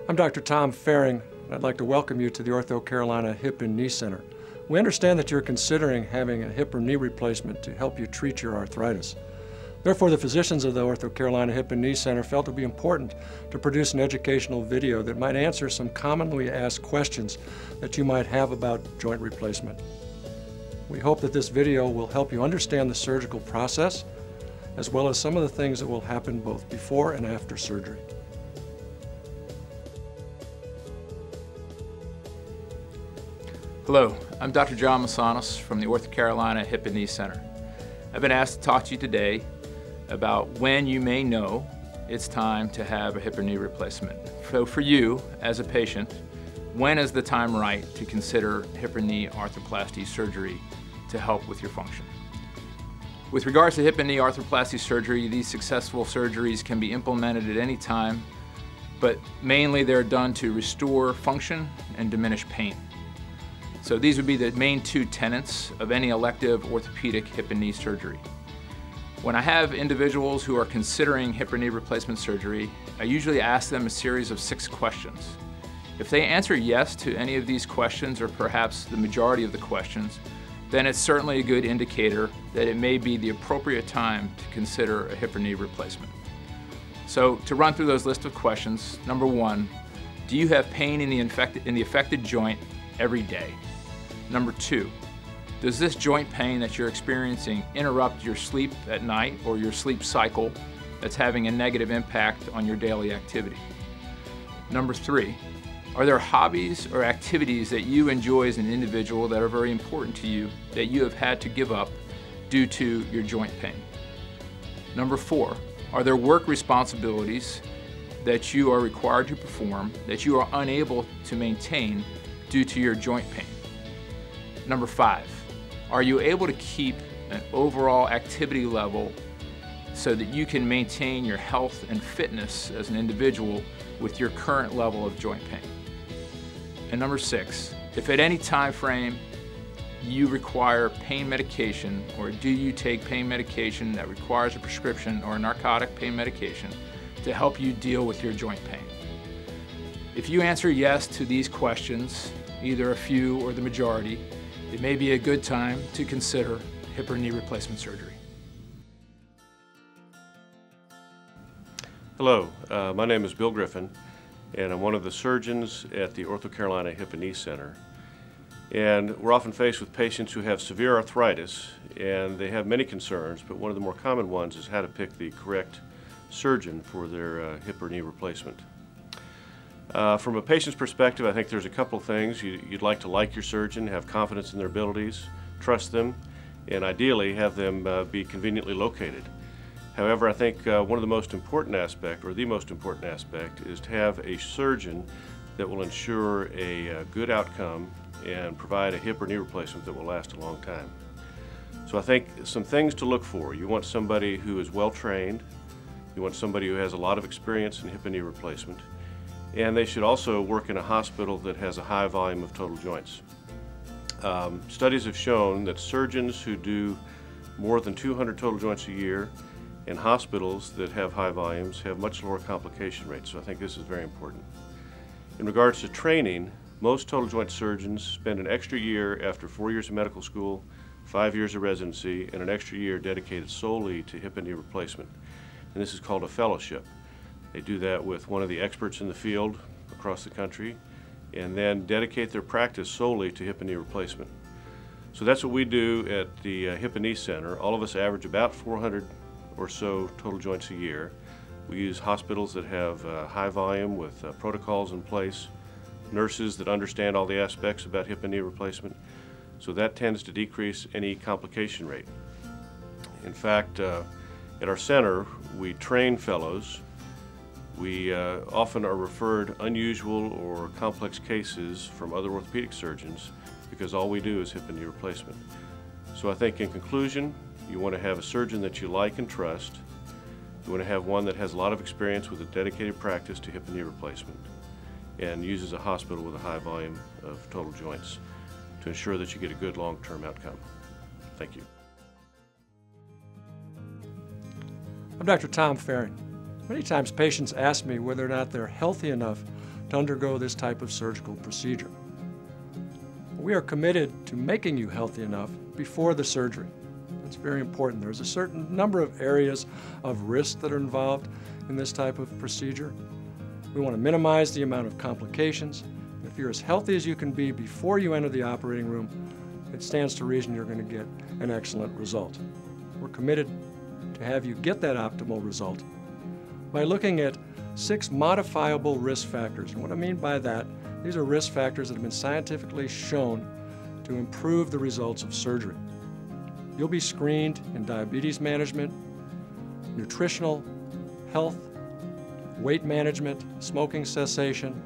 I'm Dr. Tom Faring. I'd like to welcome you to the OrthoCarolina Hip and Knee Center. We understand that you're considering having a hip or knee replacement to help you treat your arthritis. Therefore, the physicians of the OrthoCarolina Hip and Knee Center felt it would be important to produce an educational video that might answer some commonly asked questions that you might have about joint replacement. We hope that this video will help you understand the surgical process, as well as some of the things that will happen both before and after surgery. Hello, I'm Dr. John Masanos from the OrthoCarolina Hip and Knee Center. I've been asked to talk to you today about when you may know it's time to have a hip or knee replacement. So for you, as a patient, when is the time right to consider hip or knee arthroplasty surgery to help with your function? With regards to hip and knee arthroplasty surgery, these successful surgeries can be implemented at any time, but mainly they're done to restore function and diminish pain. So these would be the main two tenets of any elective orthopedic hip and knee surgery. When I have individuals who are considering hip or knee replacement surgery, I usually ask them a series of 6 questions. If they answer yes to any of these questions, or perhaps the majority of the questions, then it's certainly a good indicator that it may be the appropriate time to consider a hip or knee replacement. So to run through those list of questions, number 1, do you have pain in the affected joint every day? Number 2, does this joint pain that you're experiencing interrupt your sleep at night or your sleep cycle that's having a negative impact on your daily activity? Number 3, are there hobbies or activities that you enjoy as an individual that are very important to you that you have had to give up due to your joint pain? Number 4, are there work responsibilities that you are required to perform that you are unable to maintain due to your joint pain? Number 5, are you able to keep an overall activity level so that you can maintain your health and fitness as an individual with your current level of joint pain? And number 6, if at any time frame you require pain medication, or do you take pain medication that requires a prescription or a narcotic pain medication to help you deal with your joint pain? If you answer yes to these questions, either a few or the majority, it may be a good time to consider hip or knee replacement surgery. Hello, my name is Bill Griffin, and I'm one of the surgeons at the OrthoCarolina Hip and Knee Center. And we're often faced with patients who have severe arthritis, and they have many concerns, but one of the more common ones is how to pick the correct surgeon for their hip or knee replacement. From a patient's perspective, I think there's a couple things. You'd like to like your surgeon, have confidence in their abilities, trust them, and ideally have them be conveniently located. However, I think one of the most important aspect, or the most important aspect, is to have a surgeon that will ensure a good outcome and provide a hip or knee replacement that will last a long time. So I think some things to look for. You want somebody who is well trained. You want somebody who has a lot of experience in hip and knee replacement. And they should also work in a hospital that has a high volume of total joints. Studies have shown that surgeons who do more than 200 total joints a year in hospitals that have high volumes have much lower complication rates, so I think this is very important. In regards to training, most total joint surgeons spend an extra year after 4 years of medical school, 5 years of residency, and an extra year dedicated solely to hip and knee replacement. And this is called a fellowship. They do that with one of the experts in the field across the country, and then dedicate their practice solely to hip and knee replacement. So that's what we do at the Hip and Knee Center. All of us average about 400 or so total joints a year. We use hospitals that have high volume with protocols in place, nurses that understand all the aspects about hip and knee replacement. So that tends to decrease any complication rate. In fact, at our center, we train fellows. We often are referred unusual or complex cases from other orthopedic surgeons because all we do is hip and knee replacement. So I think in conclusion, you want to have a surgeon that you like and trust. You want to have one that has a lot of experience with a dedicated practice to hip and knee replacement and uses a hospital with a high volume of total joints to ensure that you get a good long-term outcome. Thank you. I'm Dr. Tom Faring. Many times patients ask me whether or not they're healthy enough to undergo this type of surgical procedure. We are committed to making you healthy enough before the surgery. That's very important. There's a certain number of areas of risk that are involved in this type of procedure. We want to minimize the amount of complications. If you're as healthy as you can be before you enter the operating room, it stands to reason you're going to get an excellent result. We're committed to have you get that optimal result by looking at 6 modifiable risk factors. And what I mean by that, these are risk factors that have been scientifically shown to improve the results of surgery. You'll be screened in diabetes management, nutritional health, weight management, smoking cessation,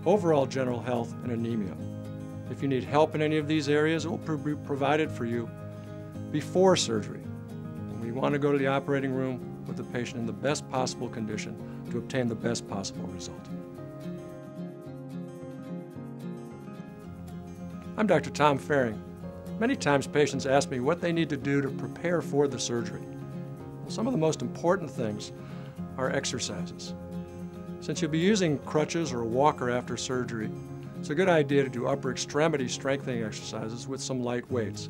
overall general health, and anemia. If you need help in any of these areas, it will be provided for you before surgery. We want to go to the operating room with the patient in the best possible condition to obtain the best possible result. I'm Dr. Tom Faring. Many times patients ask me what they need to do to prepare for the surgery. Well, some of the most important things are exercises. Since you'll be using crutches or a walker after surgery, it's a good idea to do upper extremity strengthening exercises with some light weights.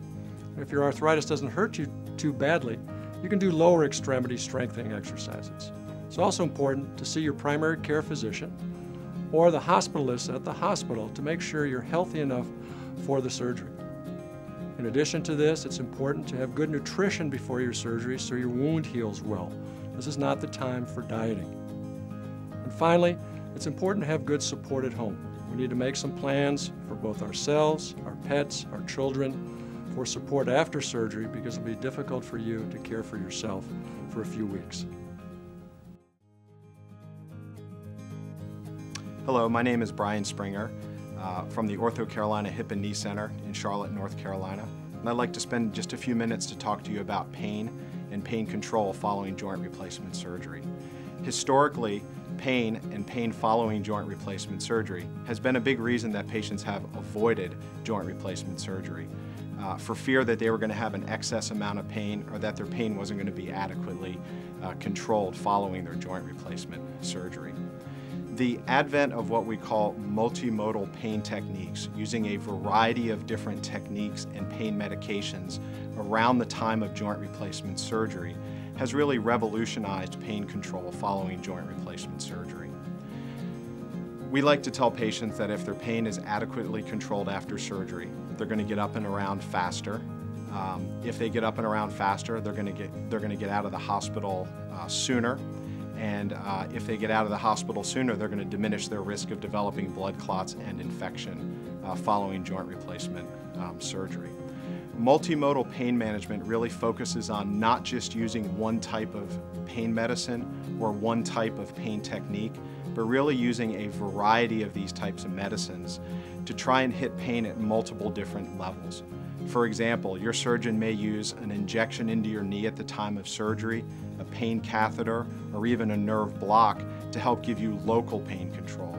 And if your arthritis doesn't hurt you too badly, you can do lower extremity strengthening exercises. It's also important to see your primary care physician or the hospitalist at the hospital to make sure you're healthy enough for the surgery. In addition to this, it's important to have good nutrition before your surgery so your wound heals well. This is not the time for dieting. And finally, it's important to have good support at home. We need to make some plans for both ourselves, our pets, our children, for support after surgery because it'll be difficult for you to care for yourself for a few weeks. Hello, my name is Brian Springer from the OrthoCarolina Hip and Knee Center in Charlotte, North Carolina. And I'd like to spend just a few minutes to talk to you about pain and pain control following joint replacement surgery. Historically, pain and pain following joint replacement surgery has been a big reason that patients have avoided joint replacement surgery for fear that they were going to have an excess amount of pain or that their pain wasn't going to be adequately controlled following their joint replacement surgery. The advent of what we call multimodal pain techniques, using a variety of different techniques and pain medications around the time of joint replacement surgery, has really revolutionized pain control following joint replacement surgery. We like to tell patients that if their pain is adequately controlled after surgery, they're going to get up and around faster. If they get up and around faster, they're going to get out of the hospital sooner. And if they get out of the hospital sooner, they're going to diminish their risk of developing blood clots and infection following joint replacement surgery. Multimodal pain management really focuses on not just using one type of pain medicine or one type of pain technique, but really using a variety of these types of medicines to try and hit pain at multiple different levels. For example, your surgeon may use an injection into your knee at the time of surgery, a pain catheter, or even a nerve block to help give you local pain control.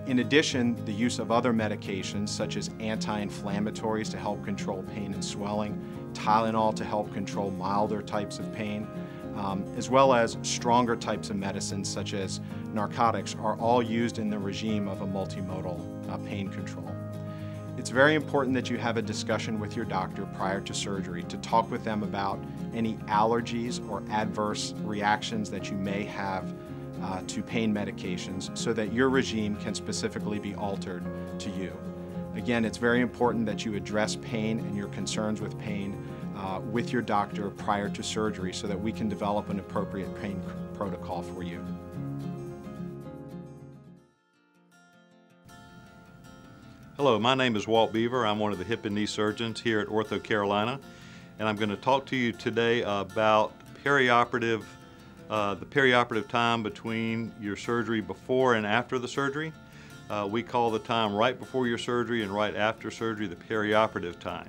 In addition, the use of other medications such as anti-inflammatories to help control pain and swelling, Tylenol to help control milder types of pain, as well as stronger types of medicines such as narcotics are all used in the regime of a multimodal pain control. It's very important that you have a discussion with your doctor prior to surgery to talk with them about any allergies or adverse reactions that you may have to pain medications so that your regime can specifically be altered to you. Again, it's very important that you address pain and your concerns with pain with your doctor prior to surgery so that we can develop an appropriate pain protocol for you. Hello, my name is Walt Beaver. I'm one of the hip and knee surgeons here at OrthoCarolina, and I'm going to talk to you today about perioperative, the perioperative time between your surgery before and after the surgery. We call the time right before your surgery and right after surgery the perioperative time.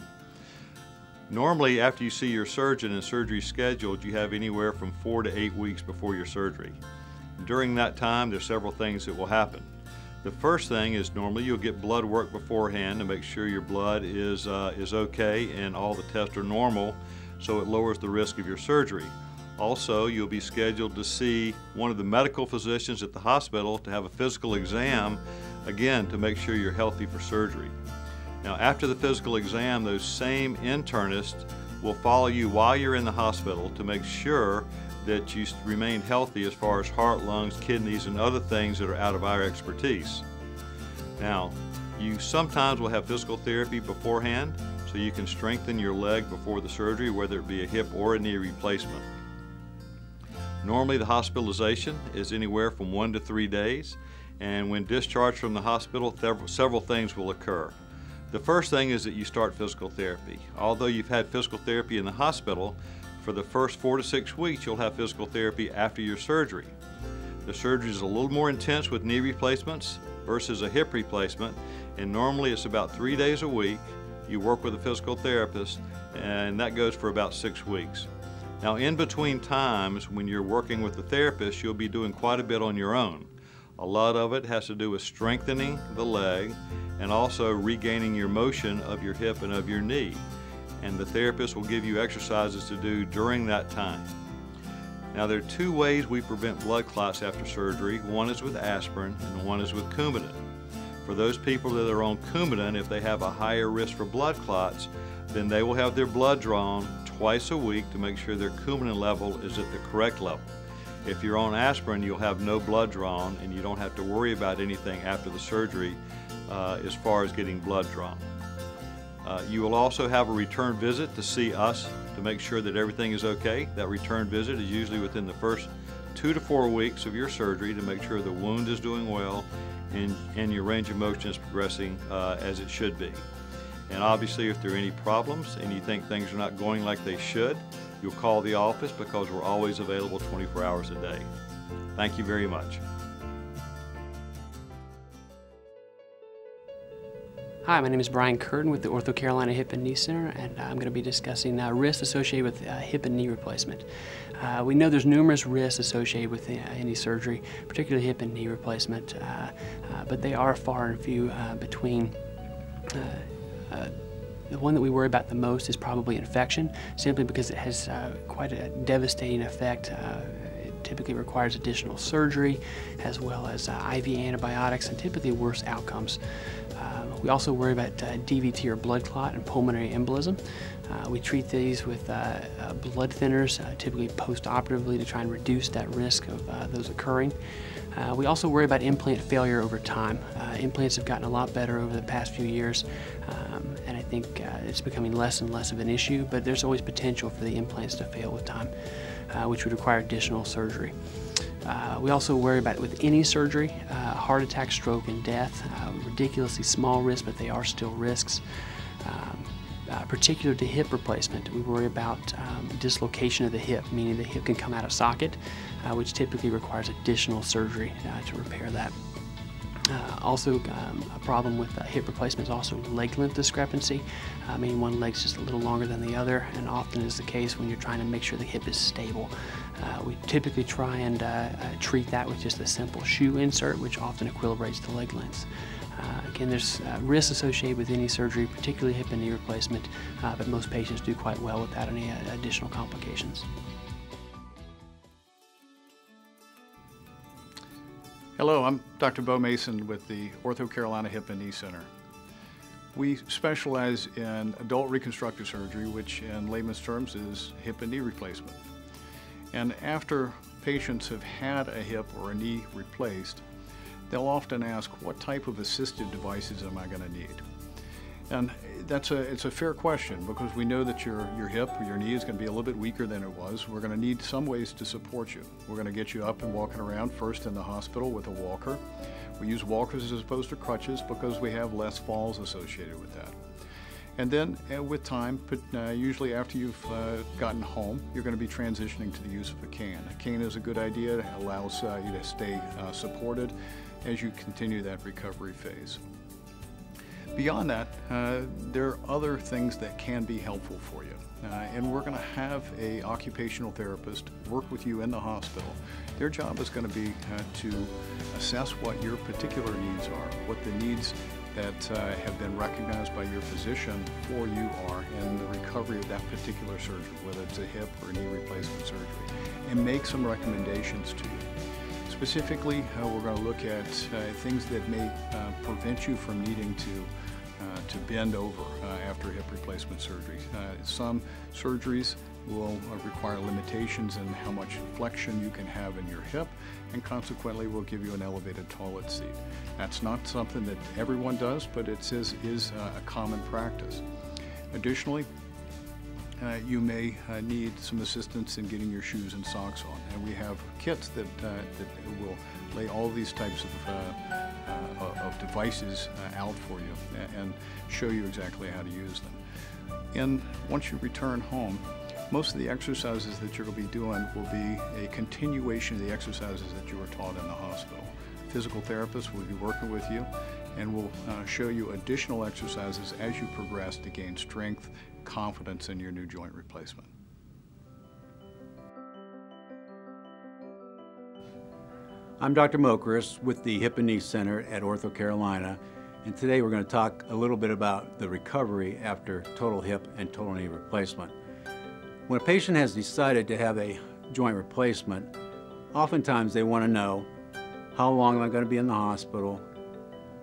Normally, after you see your surgeon and surgery scheduled, you have anywhere from 4 to 8 weeks before your surgery. During that time, there's several things that will happen. The first thing is normally you'll get blood work beforehand to make sure your blood is okay and all the tests are normal, so it lowers the risk of your surgery. Also, you'll be scheduled to see one of the medical physicians at the hospital to have a physical exam again, to make sure you're healthy for surgery. Now, after the physical exam, those same internists will follow you while you're in the hospital to make sure that you remain healthy as far as heart, lungs, kidneys, and other things that are out of our expertise. Now, you sometimes will have physical therapy beforehand, so you can strengthen your leg before the surgery, whether it be a hip or a knee replacement. Normally, the hospitalization is anywhere from 1 to 3 days, and when discharged from the hospital, several things will occur. The first thing is that you start physical therapy. Although you've had physical therapy in the hospital, for the first 4 to 6 weeks, you'll have physical therapy after your surgery. The surgery is a little more intense with knee replacements versus a hip replacement, and normally it's about 3 days a week. You work with a physical therapist, and that goes for about 6 weeks. Now, in between times when you're working with the therapist, you'll be doing quite a bit on your own. A lot of it has to do with strengthening the leg and also regaining your motion of your hip and of your knee. And the therapist will give you exercises to do during that time. Now, there are 2 ways we prevent blood clots after surgery. One is with aspirin and one is with Coumadin. For those people that are on Coumadin, if they have a higher risk for blood clots, then they will have their blood drawn twice a week to make sure their Coumadin level is at the correct level. If you're on aspirin, you'll have no blood drawn and you don't have to worry about anything after the surgery as far as getting blood drawn. You will also have a return visit to see us to make sure that everything is okay. That return visit is usually within the first 2 to 4 weeks of your surgery to make sure the wound is doing well and your range of motion is progressing as it should be. And obviously, if there are any problems and you think things are not going like they should, you'll call the office because we're always available 24 hours a day. Thank you very much. Hi, my name is Brian Curtin with the OrthoCarolina Hip and Knee Center, and I'm going to be discussing risks associated with hip and knee replacement. We know there's numerous risks associated with any surgery, particularly hip and knee replacement, but they are far and few between. The one that we worry about the most is probably infection, simply because it has quite a devastating effect. It typically requires additional surgery, as well as IV antibiotics, and typically worse outcomes. We also worry about DVT or blood clot and pulmonary embolism. We treat these with blood thinners, typically post-operatively, to try and reduce that risk of those occurring. We also worry about implant failure over time. Implants have gotten a lot better over the past few years, and I think it's becoming less and less of an issue, but there's always potential for the implants to fail with time, which would require additional surgery. We also worry about, with any surgery, heart attack, stroke, and death. Ridiculously small risks, but they are still risks. Particular to hip replacement, we worry about dislocation of the hip, meaning the hip can come out of socket, which typically requires additional surgery to repair that. Also, a problem with hip replacement is also leg length discrepancy, meaning one leg's just a little longer than the other, and often is the case when you're trying to make sure the hip is stable. We typically try and treat that with just a simple shoe insert, which often equilibrates the leg lengths. Again, there's risks associated with any surgery, particularly hip and knee replacement, but most patients do quite well without any additional complications. Hello, I'm Dr. Bo Mason with the OrthoCarolina Hip and Knee Center. We specialize in adult reconstructive surgery, which in layman's terms is hip and knee replacement. And after patients have had a hip or a knee replaced, they'll often ask, what type of assistive devices am I going to need? And it's a fair question, because we know that your hip or your knee is going to be a little bit weaker than it was. We're going to need some ways to support you. We're going to get you up and walking around, first in the hospital with a walker. We use walkers as opposed to crutches because we have less falls associated with that. And then with time, usually after you've gotten home, you're going to be transitioning to the use of a cane. A cane is a good idea. It allows you to stay supported as you continue that recovery phase. Beyond that, there are other things that can be helpful for you. And we're going to have an occupational therapist work with you in the hospital. Their job is going to be to assess what your particular needs are, what the needs that have been recognized by your physician for you are in the recovery of that particular surgery, whether it's a hip or knee replacement surgery, and make some recommendations to you. Specifically, we're going to look at things that may prevent you from needing to bend over after hip replacement surgery. Some surgeries will require limitations in how much flexion you can have in your hip, and consequently will give you an elevated toilet seat. That's not something that everyone does, but it is a common practice. Additionally, you may need some assistance in getting your shoes and socks on, and we have kits that will lay all these types of devices out for you and show you exactly how to use them. And once you return home, most of the exercises that you're going to be doing will be a continuation of the exercises that you were taught in the hospital. Physical therapists will be working with you and will show you additional exercises as you progress to gain strength, confidence in your new joint replacement. I'm Dr. Mokris with the Hip and Knee Center at OrthoCarolina, and today we're going to talk a little bit about the recovery after total hip and total knee replacement. When a patient has decided to have a joint replacement, oftentimes they want to know, how long am I going to be in the hospital?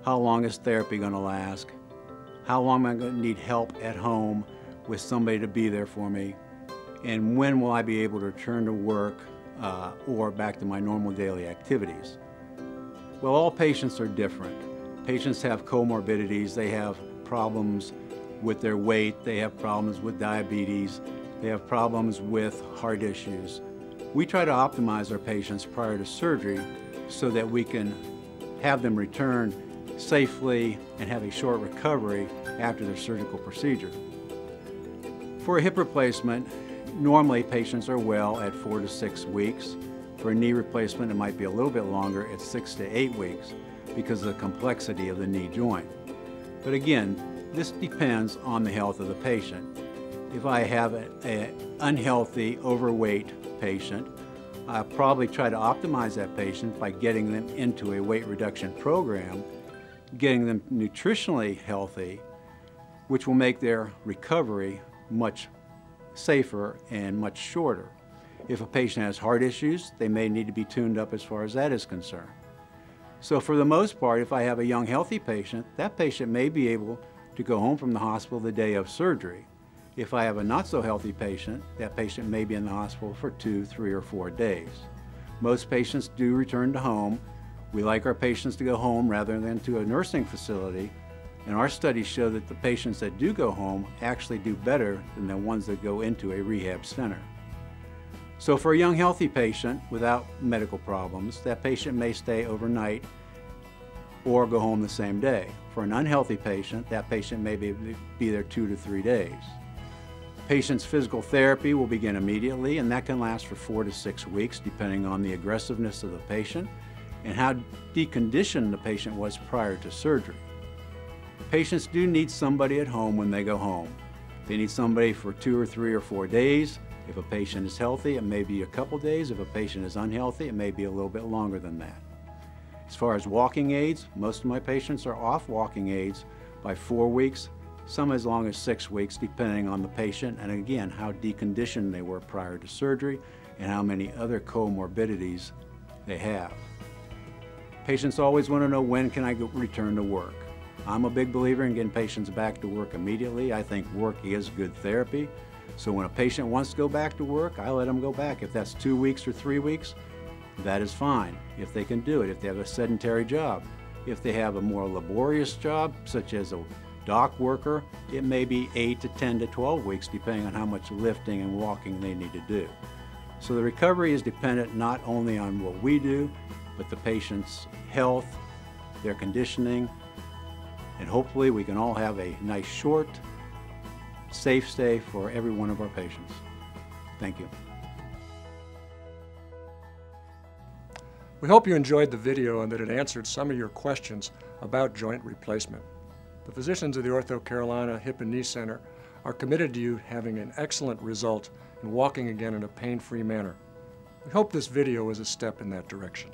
How long is therapy going to last? How long am I going to need help at home with somebody to be there for me? And when will I be able to return to work or back to my normal daily activities? Well, all patients are different. Patients have comorbidities. They have problems with their weight. They have problems with diabetes. They have problems with heart issues. We try to optimize our patients prior to surgery so that we can have them return safely and have a short recovery after their surgical procedure. For a hip replacement, normally patients are well at 4 to 6 weeks. For a knee replacement, it might be a little bit longer at 6 to 8 weeks because of the complexity of the knee joint. But again, this depends on the health of the patient. If I have an unhealthy, overweight patient, I'll probably try to optimize that patient by getting them into a weight reduction program, getting them nutritionally healthy, which will make their recovery much safer and much shorter. If a patient has heart issues, they may need to be tuned up as far as that is concerned. So for the most part, if I have a young, healthy patient, that patient may be able to go home from the hospital the day of surgery. If I have a not so healthy patient, that patient may be in the hospital for 2, 3, or 4 days. Most patients do return to home. We like our patients to go home rather than to a nursing facility, and our studies show that the patients that do go home actually do better than the ones that go into a rehab center. So for a young, healthy patient without medical problems, that patient may stay overnight or go home the same day. For an unhealthy patient, that patient may be there 2 to 3 days. Patient's physical therapy will begin immediately, and that can last for 4 to 6 weeks depending on the aggressiveness of the patient and how deconditioned the patient was prior to surgery. Patients do need somebody at home when they go home. They need somebody for 2 or 3 or 4 days. If a patient is healthy, it may be a couple days. If a patient is unhealthy, it may be a little bit longer than that. As far as walking aids, most of my patients are off walking aids by 4 weeks, some as long as 6 weeks, depending on the patient and again, how deconditioned they were prior to surgery and how many other comorbidities they have. Patients always want to know, when can I return to work? I'm a big believer in getting patients back to work immediately. I think work is good therapy. So when a patient wants to go back to work, I let them go back. If that's 2 weeks or 3 weeks, that is fine, if they can do it, if they have a sedentary job. If they have a more laborious job, such as a dock worker, it may be 8 to 10 to 12 weeks, depending on how much lifting and walking they need to do. So the recovery is dependent not only on what we do, but the patient's health, their conditioning, and hopefully we can all have a nice, short, safe stay for every one of our patients. Thank you. We hope you enjoyed the video and that it answered some of your questions about joint replacement. The physicians of the OrthoCarolina Hip and Knee Center are committed to you having an excellent result and walking again in a pain-free manner. We hope this video is a step in that direction.